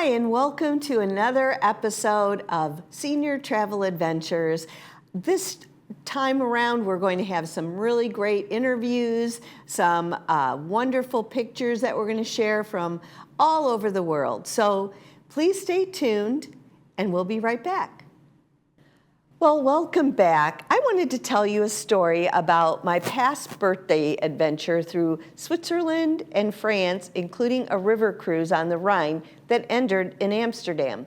Hi, and welcome to another episode of Senior Travel Adventures. This time around, we're going to have some really great interviews, some wonderful pictures that we're going to share from all over the world. So please stay tuned, and we'll be right back. Well, welcome back. I wanted to tell you a story about my past birthday adventure through Switzerland and France, including a river cruise on the Rhine that ended in Amsterdam.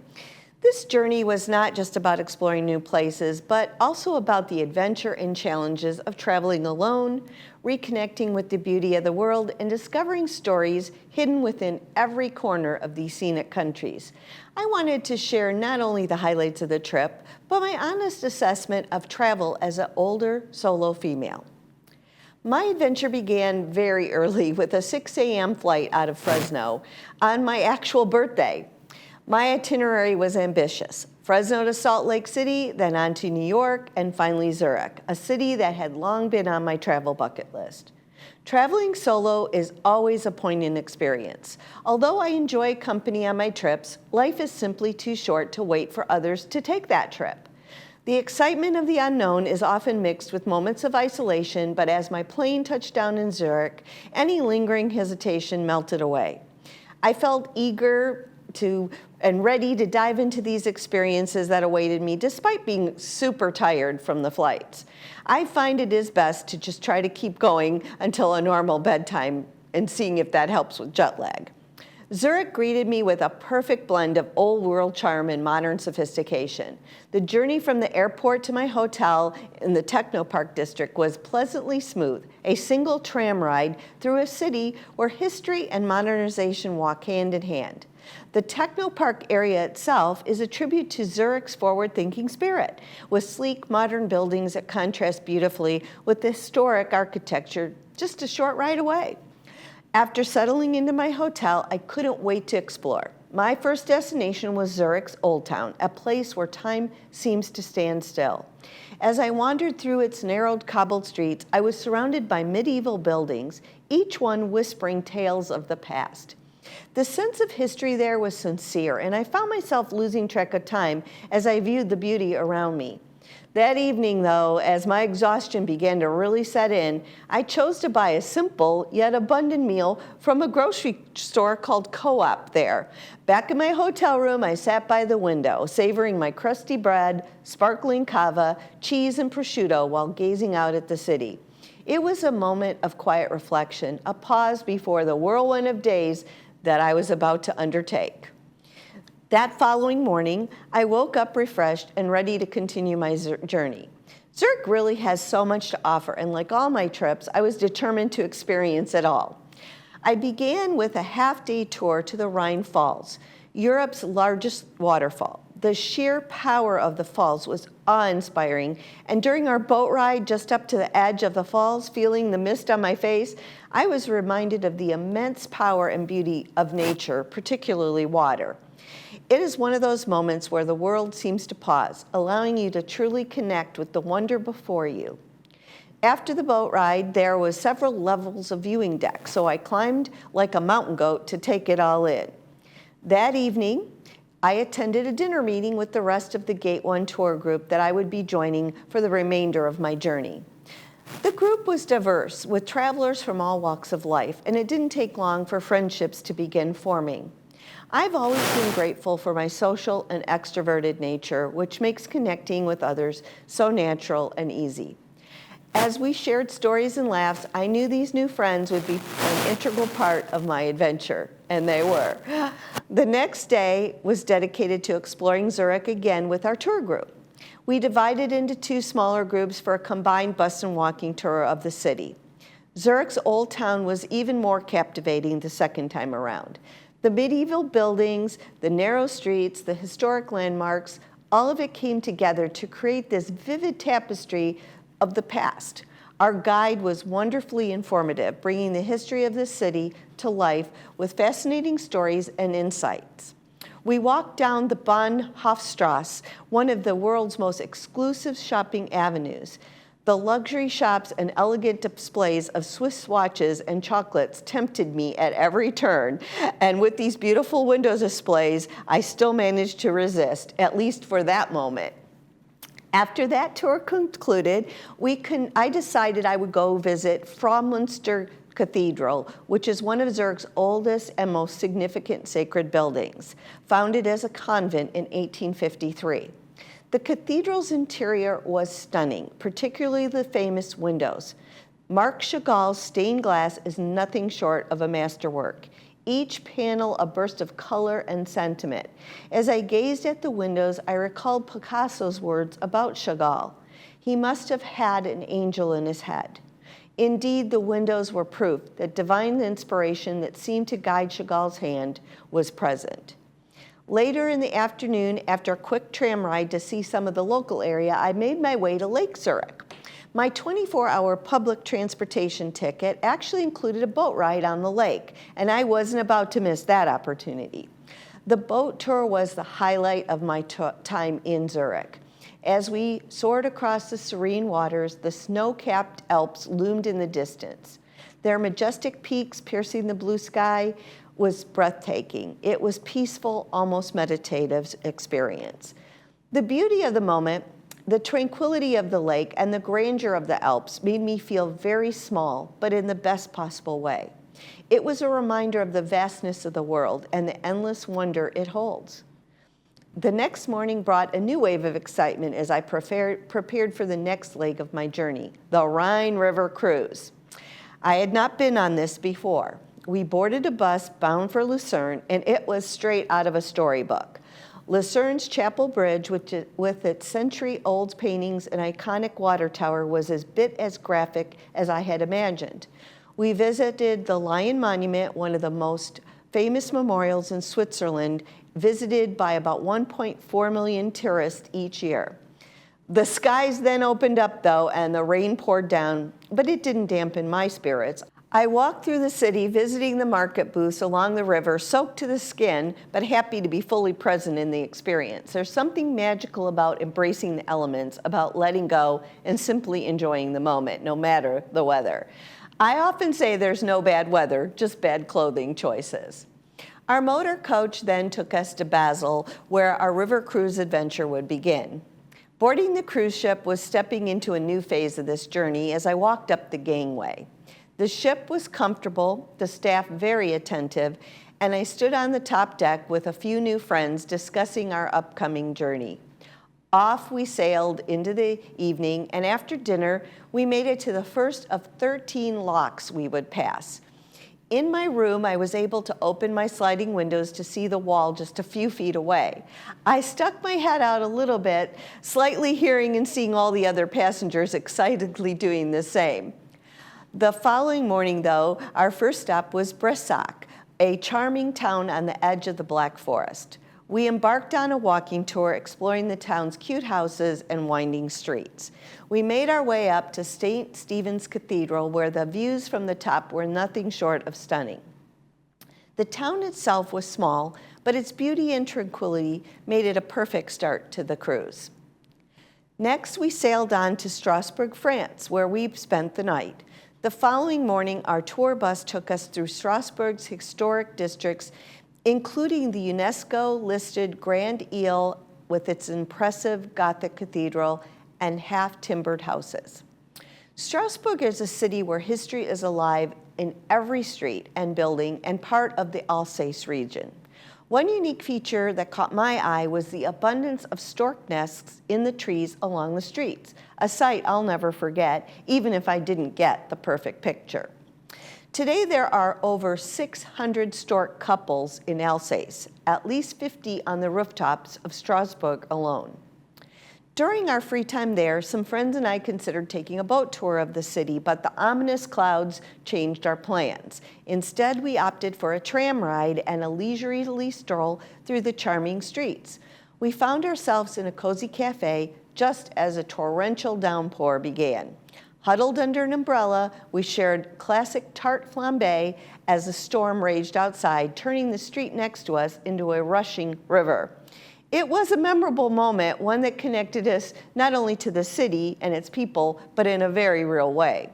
This journey was not just about exploring new places, but also about the adventure and challenges of traveling alone, reconnecting with the beauty of the world, and discovering stories hidden within every corner of these scenic countries. I wanted to share not only the highlights of the trip, but my honest assessment of travel as an older solo female. My adventure began very early with a 6 a.m. flight out of Fresno on my actual birthday. My itinerary was ambitious: Fresno to Salt Lake City, then on to New York, and finally Zurich, a city that had long been on my travel bucket list. Traveling solo is always a poignant experience. Although I enjoy company on my trips, life is simply too short to wait for others to take that trip. The excitement of the unknown is often mixed with moments of isolation, but as my plane touched down in Zurich, any lingering hesitation melted away. I felt eager and ready to dive into these experiences that awaited me, despite being super tired from the flights. I find it is best to just try to keep going until a normal bedtime and seeing if that helps with jet lag. Zurich greeted me with a perfect blend of old world charm and modern sophistication. The journey from the airport to my hotel in the Technopark district was pleasantly smooth, a single tram ride through a city where history and modernization walk hand in hand. The Technopark area itself is a tribute to Zurich's forward-thinking spirit, with sleek modern buildings that contrast beautifully with the historic architecture just a short ride away. After settling into my hotel, I couldn't wait to explore. My first destination was Zurich's Old Town, a place where time seems to stand still. As I wandered through its narrowed cobbled streets, I was surrounded by medieval buildings, each one whispering tales of the past. The sense of history there was sincere, and I found myself losing track of time as I viewed the beauty around me. That evening, though, as my exhaustion began to really set in, I chose to buy a simple yet abundant meal from a grocery store called Co-op there. Back in my hotel room, I sat by the window, savoring my crusty bread, sparkling cava, cheese, and prosciutto while gazing out at the city. It was a moment of quiet reflection, a pause before the whirlwind of days that I was about to undertake. That following morning, I woke up refreshed and ready to continue my journey. Zurich really has so much to offer, and like all my trips, I was determined to experience it all. I began with a half-day tour to the Rhine Falls, Europe's largest waterfall. The sheer power of the falls was awe-inspiring, and during our boat ride just up to the edge of the falls, feeling the mist on my face, I was reminded of the immense power and beauty of nature, particularly water. It is one of those moments where the world seems to pause, allowing you to truly connect with the wonder before you. After the boat ride, there was several levels of viewing deck, so I climbed like a mountain goat to take it all in. That evening, I attended a dinner meeting with the rest of the Gate 1 tour group that I would be joining for the remainder of my journey. The group was diverse, with travelers from all walks of life, and it didn't take long for friendships to begin forming. I've always been grateful for my social and extroverted nature, which makes connecting with others so natural and easy. As we shared stories and laughs, I knew these new friends would be an integral part of my adventure, and they were. The next day was dedicated to exploring Zurich again with our tour group. We divided into two smaller groups for a combined bus and walking tour of the city. Zurich's Old Town was even more captivating the second time around. The medieval buildings, the narrow streets, the historic landmarks, all of it came together to create this vivid tapestry of the past. Our guide was wonderfully informative, bringing the history of the city to life with fascinating stories and insights. We walked down the Bahnhofstrasse, one of the world's most exclusive shopping avenues. The luxury shops and elegant displays of Swiss watches and chocolates tempted me at every turn. And with these beautiful window displays, I still managed to resist, at least for that moment. After that tour concluded, I decided I would go visit Frauenmünster Cathedral, which is one of Zurich's oldest and most significant sacred buildings, founded as a convent in 1853. The cathedral's interior was stunning, particularly the famous windows. Marc Chagall's stained glass is nothing short of a masterwork. Each panel a burst of color and sentiment. As I gazed at the windows, I recalled Picasso's words about Chagall. He must have had an angel in his head. Indeed, the windows were proof that divine inspiration that seemed to guide Chagall's hand was present. Later in the afternoon, after a quick tram ride to see some of the local area, I made my way to Lake Zurich. My 24-hour public transportation ticket actually included a boat ride on the lake, and I wasn't about to miss that opportunity. The boat tour was the highlight of my time in Zurich. As we soared across the serene waters, the snow-capped Alps loomed in the distance. Their majestic peaks piercing the blue sky was breathtaking. It was peaceful, almost meditative experience. The beauty of the moment, the tranquility of the lake, and the grandeur of the Alps made me feel very small, but in the best possible way. It was a reminder of the vastness of the world and the endless wonder it holds. The next morning brought a new wave of excitement as I prepared for the next leg of my journey, the Rhine River Cruise. I had not been on this before. We boarded a bus bound for Lucerne, and it was straight out of a storybook. Lucerne's Chapel Bridge, with its century-old paintings and iconic water tower, was as graphic as I had imagined. We visited the Lion Monument, one of the most famous memorials in Switzerland, visited by about 1.4 million tourists each year. The skies then opened up, though, and the rain poured down, but it didn't dampen my spirits. I walked through the city, visiting the market booths along the river, soaked to the skin, but happy to be fully present in the experience. There's something magical about embracing the elements, about letting go, and simply enjoying the moment, no matter the weather. I often say there's no bad weather, just bad clothing choices. Our motor coach then took us to Basel, where our river cruise adventure would begin. Boarding the cruise ship was stepping into a new phase of this journey as I walked up the gangway. The ship was comfortable, the staff very attentive, and I stood on the top deck with a few new friends discussing our upcoming journey. Off we sailed into the evening, and after dinner, we made it to the first of 13 locks we would pass. In my room, I was able to open my sliding windows to see the wall just a few feet away. I stuck my head out a little bit, slightly hearing and seeing all the other passengers excitedly doing the same. The following morning, though, our first stop was Brissac, a charming town on the edge of the Black Forest. We embarked on a walking tour exploring the town's cute houses and winding streets. We made our way up to St. Stephen's Cathedral, where the views from the top were nothing short of stunning. The town itself was small, but its beauty and tranquility made it a perfect start to the cruise. Next, we sailed on to Strasbourg, France, where we spent the night. The following morning, our tour bus took us through Strasbourg's historic districts, including the UNESCO-listed Grand Ile with its impressive Gothic cathedral and half-timbered houses. Strasbourg is a city where history is alive in every street and building and part of the Alsace region. One unique feature that caught my eye was the abundance of stork nests in the trees along the streets, a sight I'll never forget, even if I didn't get the perfect picture. Today, there are over 600 stork couples in Alsace, at least 50 on the rooftops of Strasbourg alone. During our free time there, some friends and I considered taking a boat tour of the city, but the ominous clouds changed our plans. Instead, we opted for a tram ride and a leisurely stroll through the charming streets. We found ourselves in a cozy cafe just as a torrential downpour began. Huddled under an umbrella, we shared classic tarte flambe as the storm raged outside, turning the street next to us into a rushing river. It was a memorable moment, one that connected us not only to the city and its people, but in a very real way.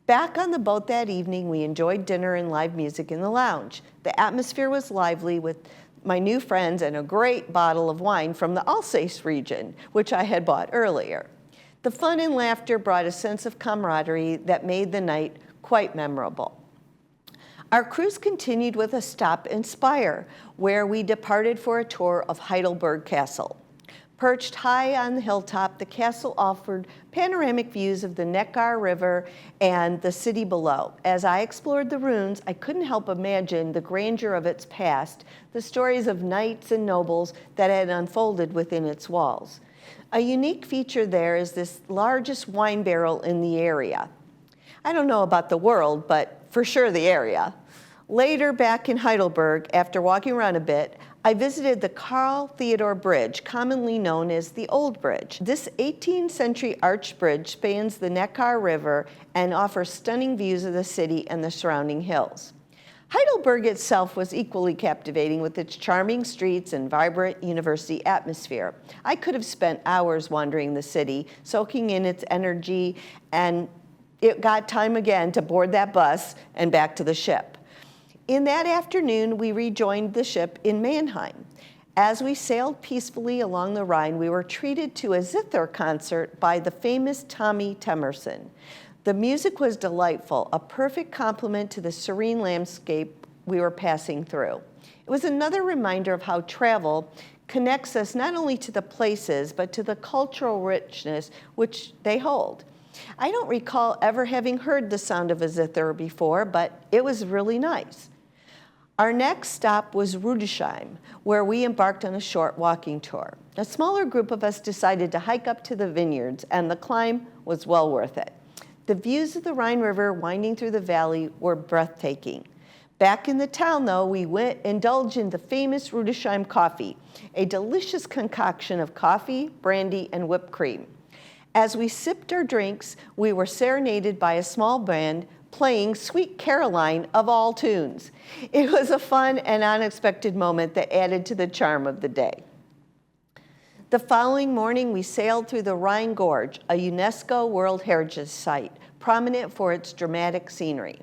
Back on the boat that evening, we enjoyed dinner and live music in the lounge. The atmosphere was lively with my new friends and a great bottle of wine from the Alsace region, which I had bought earlier. The fun and laughter brought a sense of camaraderie that made the night quite memorable. Our cruise continued with a stop in Speyer, where we departed for a tour of Heidelberg Castle. Perched high on the hilltop, the castle offered panoramic views of the Neckar River and the city below. As I explored the ruins, I couldn't help imagine the grandeur of its past, the stories of knights and nobles that had unfolded within its walls. A unique feature there is this largest wine barrel in the area. I don't know about the world, but for sure the area. Later, back in Heidelberg, after walking around a bit, I visited the Karl Theodor Bridge, commonly known as the Old Bridge. This 18th century arched bridge spans the Neckar River and offers stunning views of the city and the surrounding hills. Heidelberg itself was equally captivating with its charming streets and vibrant university atmosphere. I could have spent hours wandering the city, soaking in its energy, and it got time again to board that bus and back to the ship. In that afternoon, we rejoined the ship in Mannheim. As we sailed peacefully along the Rhine, we were treated to a zither concert by the famous Tommy Temerson. The music was delightful, a perfect complement to the serene landscape we were passing through. It was another reminder of how travel connects us not only to the places, but to the cultural richness which they hold. I don't recall ever having heard the sound of a zither before, but it was really nice. Our next stop was Rudesheim, where we embarked on a short walking tour. A smaller group of us decided to hike up to the vineyards, and the climb was well worth it. The views of the Rhine River winding through the valley were breathtaking. Back in the town, though, we indulged in the famous Rudesheim coffee, a delicious concoction of coffee, brandy, and whipped cream. As we sipped our drinks, we were serenaded by a small band playing Sweet Caroline of all tunes. It was a fun and unexpected moment that added to the charm of the day. The following morning, we sailed through the Rhine Gorge, a UNESCO World Heritage Site, prominent for its dramatic scenery.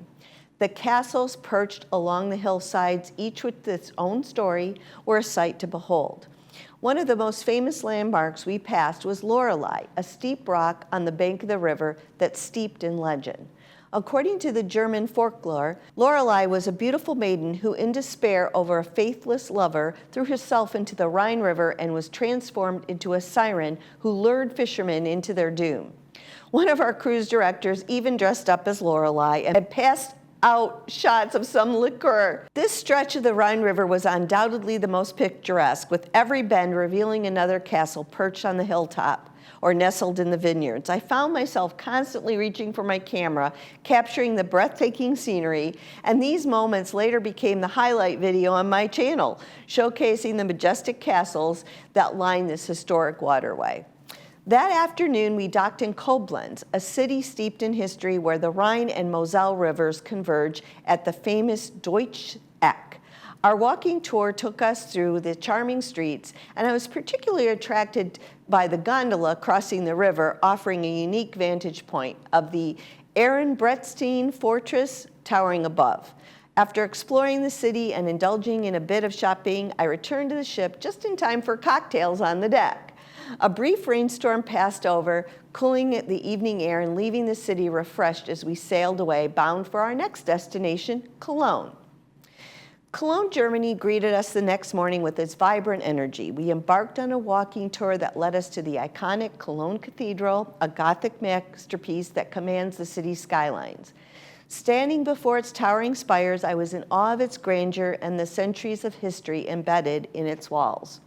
The castles perched along the hillsides, each with its own story, were a sight to behold. One of the most famous landmarks we passed was Lorelei, a steep rock on the bank of the river that's steeped in legend. According to the German folklore, Lorelei was a beautiful maiden who, in despair over a faithless lover, threw herself into the Rhine River and was transformed into a siren who lured fishermen into their doom. One of our cruise directors even dressed up as Lorelei and passed out shots of some liqueur. This stretch of the Rhine River was undoubtedly the most picturesque, with every bend revealing another castle perched on the hilltop or nestled in the vineyards. I found myself constantly reaching for my camera, capturing the breathtaking scenery, and these moments later became the highlight video on my channel, showcasing the majestic castles that line this historic waterway. That afternoon, we docked in Koblenz, a city steeped in history where the Rhine and Moselle rivers converge at the famous Deutsche Eck. Our walking tour took us through the charming streets, and I was particularly attracted by the gondola crossing the river, offering a unique vantage point of the Ehrenbreitstein fortress towering above. After exploring the city and indulging in a bit of shopping, I returned to the ship just in time for cocktails on the deck. A brief rainstorm passed over, cooling the evening air and leaving the city refreshed as we sailed away, bound for our next destination, Cologne. Cologne, Germany greeted us the next morning with its vibrant energy. We embarked on a walking tour that led us to the iconic Cologne Cathedral, a Gothic masterpiece that commands the city's skylines. Standing before its towering spires, I was in awe of its grandeur and the centuries of history embedded in its walls.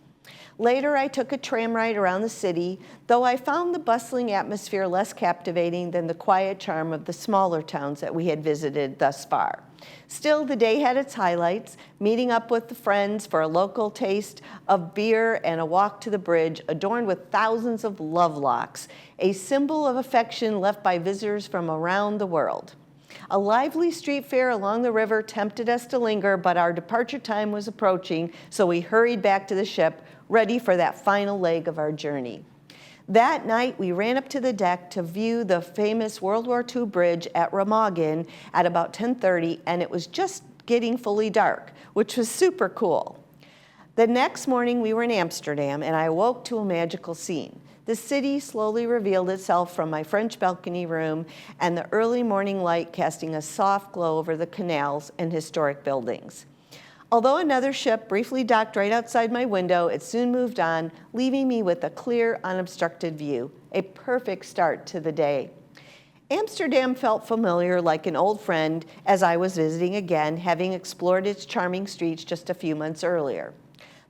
Later, I took a tram ride around the city, though I found the bustling atmosphere less captivating than the quiet charm of the smaller towns that we had visited thus far. Still, the day had its highlights, meeting up with the friends for a local taste of beer and a walk to the bridge adorned with thousands of love locks, a symbol of affection left by visitors from around the world. A lively street fair along the river tempted us to linger, but our departure time was approaching, so we hurried back to the ship, ready for that final leg of our journey. That night, we ran up to the deck to view the famous World War II bridge at Remagen at about 10:30, and it was just getting fully dark, which was super cool. The next morning, we were in Amsterdam, and I awoke to a magical scene. The city slowly revealed itself from my French balcony room, and the early morning light casting a soft glow over the canals and historic buildings. Although another ship briefly docked right outside my window, it soon moved on, leaving me with a clear, unobstructed view, a perfect start to the day. Amsterdam felt familiar, like an old friend, as I was visiting again, having explored its charming streets just a few months earlier.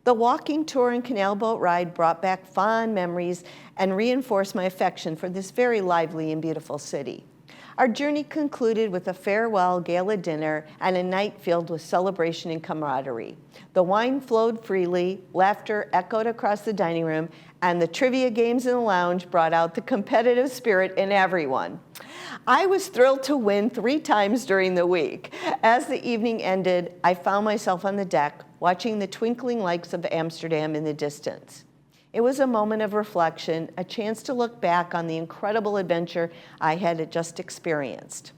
The walking tour and canal boat ride brought back fond memories and reinforced my affection for this very lively and beautiful city. Our journey concluded with a farewell gala dinner and a night filled with celebration and camaraderie. The wine flowed freely, laughter echoed across the dining room, and the trivia games in the lounge brought out the competitive spirit in everyone. I was thrilled to win 3 times during the week. As the evening ended, I found myself on the deck, watching the twinkling lights of Amsterdam in the distance. It was a moment of reflection, a chance to look back on the incredible adventure I had just experienced.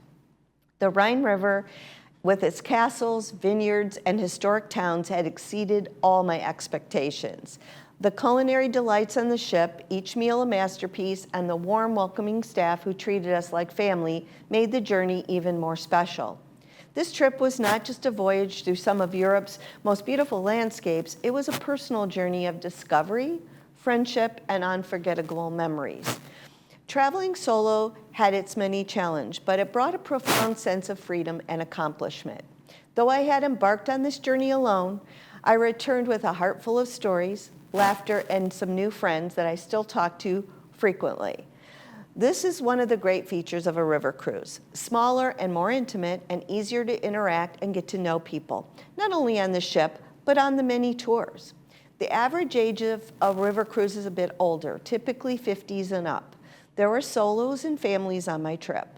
The Rhine River, with its castles, vineyards, and historic towns, had exceeded all my expectations. The culinary delights on the ship, each meal a masterpiece, and the warm, welcoming staff who treated us like family made the journey even more special. This trip was not just a voyage through some of Europe's most beautiful landscapes, it was a personal journey of discovery, friendship, and unforgettable memories. Traveling solo had its many challenges, but it brought a profound sense of freedom and accomplishment. Though I had embarked on this journey alone, I returned with a heart full of stories, laughter, and some new friends that I still talk to frequently. This is one of the great features of a river cruise: smaller and more intimate and easier to interact and get to know people, not only on the ship, but on the many tours. The average age of a river cruise is a bit older, typically 50s and up. There were solos and families on my trip.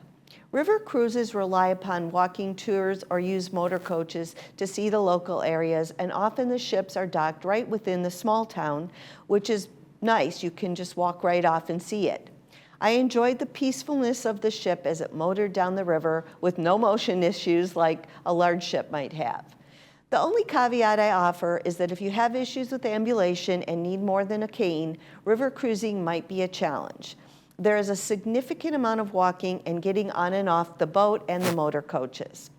River cruises rely upon walking tours or use motor coaches to see the local areas, and often the ships are docked right within the small town, which is nice. You can just walk right off and see it. I enjoyed the peacefulness of the ship as it motored down the river with no motion issues like a large ship might have. The only caveat I offer is that if you have issues with ambulation and need more than a cane, river cruising might be a challenge. There is a significant amount of walking and getting on and off the boat and the motor coaches.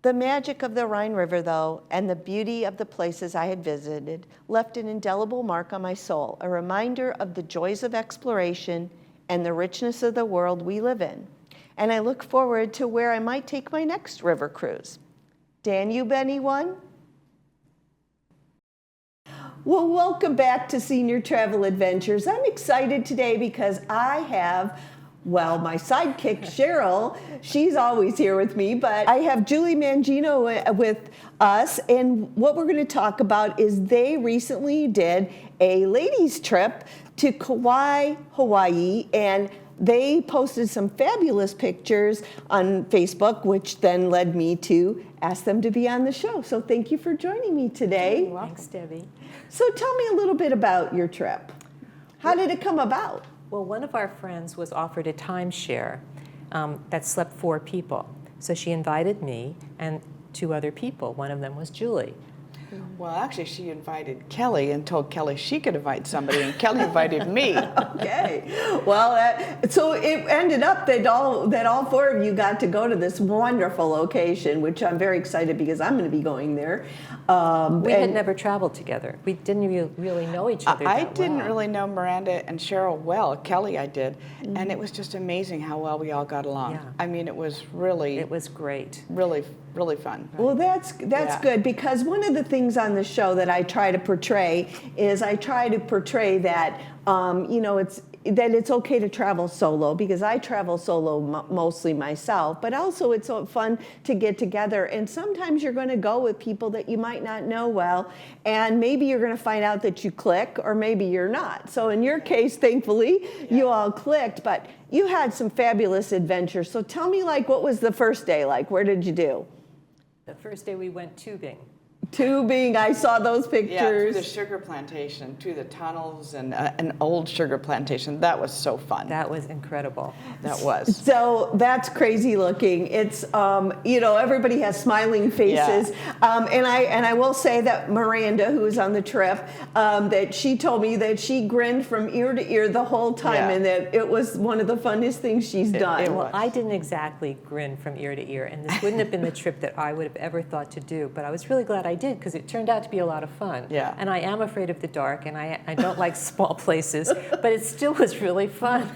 The magic of the Rhine River, though, and the beauty of the places I had visited left an indelible mark on my soul, a reminder of the joys of exploration and the richness of the world we live in. And I look forward to where I might take my next river cruise. Dan, you anyone? Well, welcome back to Senior Travel Adventures. I'm excited today because I have, well, my sidekick, Cheryl. She's always here with me, but I have Julie Mangino with us, and what we're going to talk about is they recently did a ladies' trip to Kauai, Hawaii, and they posted some fabulous pictures on Facebook, which then led me to ask them to be on the show. So thank you for joining me today. Thanks, Debbie. So tell me a little bit about your trip. How did it come about? Well, one of our friends was offered a timeshare that slept 4 people. So she invited me and 2 other people. One of them was Julie. Well, actually, she invited Kelly and told Kelly she could invite somebody, and Kelly invited me. Okay. Well, so it ended up that all 4 of you got to go to this wonderful location, which I'm very excited because I'm going to be going there. We had never traveled together. We didn't really know each other I that didn't well. really know Miranda and Cheryl well. Kelly I did. Mm-hmm. And it was just amazing how well we all got along. Yeah. I mean, it was great. Really fun. Well, that's good, because one of the things on the show that I try to portray is that that it's okay to travel solo, because I travel solo mostly myself, but also it's so fun to get together. And sometimes you're going to go with people that you might not know well, and maybe you're going to find out that you click, or maybe you're not. So in your case, thankfully, you all clicked, but you had some fabulous adventures. So tell me, like, what was the first day like? Where did you do? The first day we went tubing. Tubing, I saw those pictures. Yeah, through the sugar plantation, to the tunnels, and an old sugar plantation. That was so fun. That was incredible. That was. So that's crazy looking. It's everybody has smiling faces, and I will say that Miranda, who was on the trip, that she told me that she grinned from ear to ear the whole time, and that it was one of the funnest things she's done. Well, I didn't exactly grin from ear to ear, and this wouldn't have been the trip that I would have ever thought to do. But I was really glad I did, because it turned out to be a lot of fun. Yeah. And I am afraid of the dark, and I don't like small places, but it still was really fun.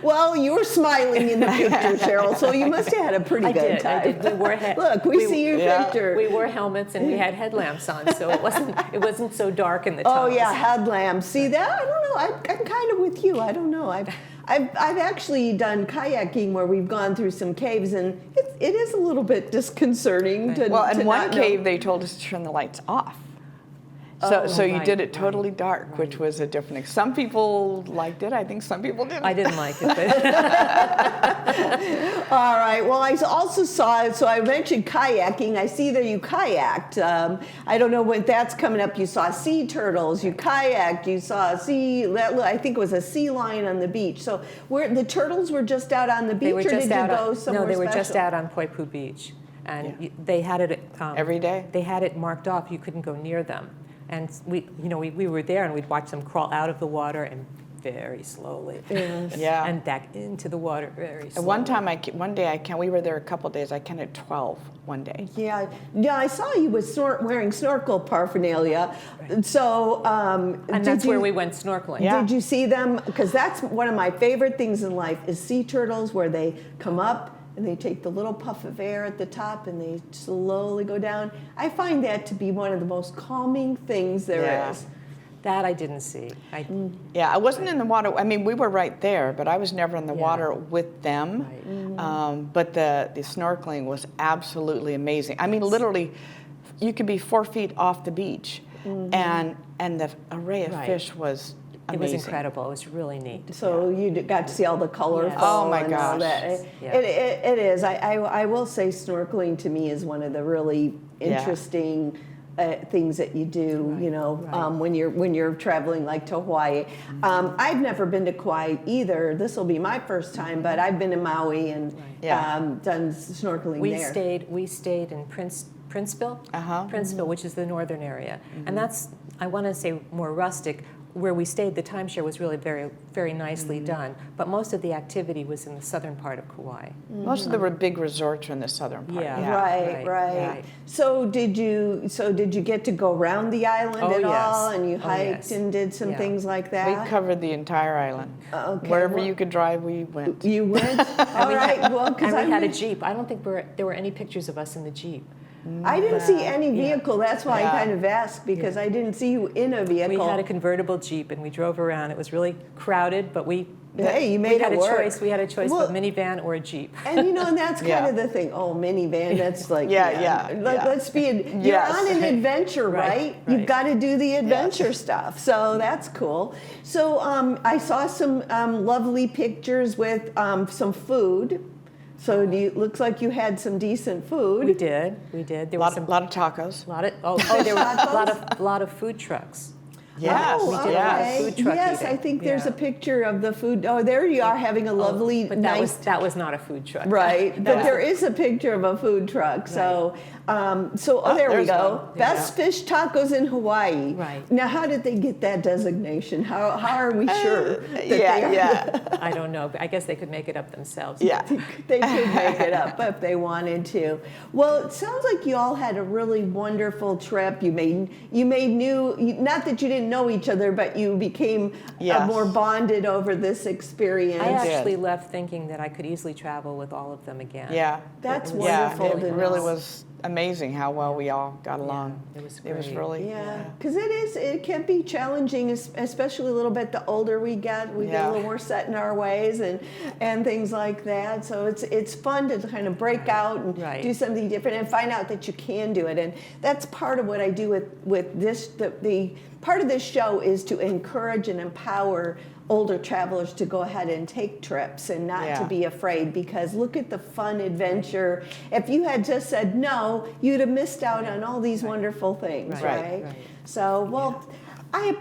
Well, you were smiling in the picture, Cheryl, so you must have had a pretty good time. I did. We wore Look, we see your picture. We wore helmets and we had headlamps on, so it wasn't so dark in the tunnels. Oh yeah, headlamps. See that? I don't know. I'm kind of with you. I don't know. I've actually done kayaking where we've gone through some caves, and it is a little bit disconcerting to one cave they told us to turn the lights off. So you did it totally dark, which was a different. Some people liked it. I think some people didn't. I didn't like it. But All right. Well, I also saw. So I mentioned kayaking. I see that you kayaked. I don't know when that's coming up. You saw sea turtles. You kayaked. You saw a sea. I think it was a sea lion on the beach. So where the turtles were just out on the beach, or did you go somewhere No, they were just special? out on Poipu Beach, and they had it every day. They had it marked off. You couldn't go near them. And we were there, and we'd watch them crawl out of the water and very slowly, and back into the water very slowly. One day we were there a couple days. I counted 12 one day. Yeah. I saw you with wearing snorkel paraphernalia. Right. So, and that's where we went snorkeling. Yeah. Did you see them? Because that's one of my favorite things in life is sea turtles, where they come up and they take the little puff of air at the top and they slowly go down. I find that to be one of the most calming things there is. That I didn't see. I wasn't in the water. I mean, we were right there, but I was never in the water with them. Right. But the snorkeling was absolutely amazing. I mean, literally, you could be 4 feet off the beach, and the array of fish was amazing. It was incredible. It was really neat. So you got to see all the colorful. Oh my and gosh! all that. It is. I will say snorkeling to me is one of the really interesting things that you do. When you're traveling like to Hawaii. I've never been to Kauai either. This will be my first time, but I've been to Maui and done snorkeling there. We stayed in Princeville, Princeville, which is the northern area, and that's, I want to say, more rustic. Where we stayed, the timeshare was really very, very nicely done, but most of the activity was in the southern part of Kauai. Most of the big resorts are in the southern part. Right. So did you get to go around the island at all, and you hiked and did some things like that? We covered the entire island. Okay. Wherever you could drive, we went. You went? All right. Well, because we had a Jeep. I don't think there were any pictures of us in the Jeep. I didn't see any vehicle. That's why I kind of asked, because I didn't see you in a vehicle. We had a convertible Jeep, and we drove around. It was really crowded, but you made it work. We had a choice of a minivan or a Jeep. And and that's kind of the thing. Oh, minivan, that's like, let's be, you're on an adventure, right? You've got to do the adventure stuff. So that's cool. So I saw some lovely pictures with some food. So it looks like you had some decent food. We did. There was a lot of tacos. There were a lot of food trucks. Yes. We did a lot of food truck eating. I think there's a picture of the food. Oh, there you are having a lovely but nice. That was not a food truck. Right, but there is a picture of a food truck. So, there we go. One. Best fish tacos in Hawaii. Right. Now, how did they get that designation? How are we sure? I don't know. I guess they could make it up themselves. Yeah, they could make it up if they wanted to. Well, it sounds like you all had a really wonderful trip. You made new. Not that you didn't know each other, but you became more bonded over this experience. I actually left thinking that I could easily travel with all of them again. Yeah, that's wonderful. It really was amazing how well we all got along. it was It was great. really, Yeah, because it can be challenging, especially a little bit the older we get. We get a little more set in our ways and things like that. So it's fun to kind of break out and do something different and find out that you can do it. And that's part of what I do with this. The part of this show is to encourage and empower older travelers to go ahead and take trips and not to be afraid, because look at the fun adventure. If you had just said no, you'd have missed out on all these wonderful things, right? So, well, I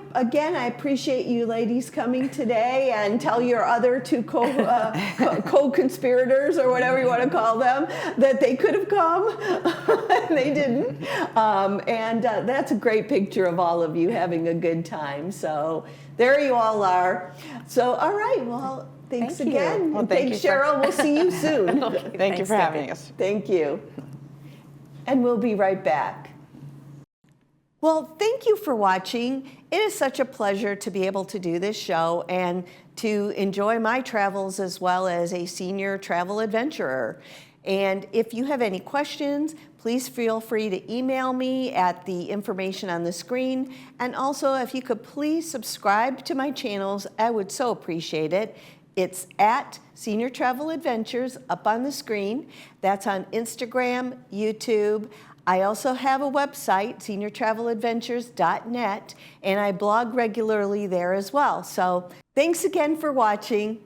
appreciate you ladies coming today, and tell your other two co-conspirators or whatever you want to call them that they could have come and they didn't. That's a great picture of all of you having a good time. So there you all are. So, all right, well, thanks again. Well, thanks, Cheryl. We'll see you soon. Thank you for having us. Thank you. And we'll be right back. Well, thank you for watching. It is such a pleasure to be able to do this show and to enjoy my travels as well as a senior travel adventurer. And if you have any questions, please feel free to email me at the information on the screen. And also, if you could please subscribe to my channels, I would so appreciate it. It's at Senior Travel Adventures up on the screen. That's on Instagram, YouTube. I also have a website, seniortraveladventures.net, and I blog regularly there as well. So thanks again for watching.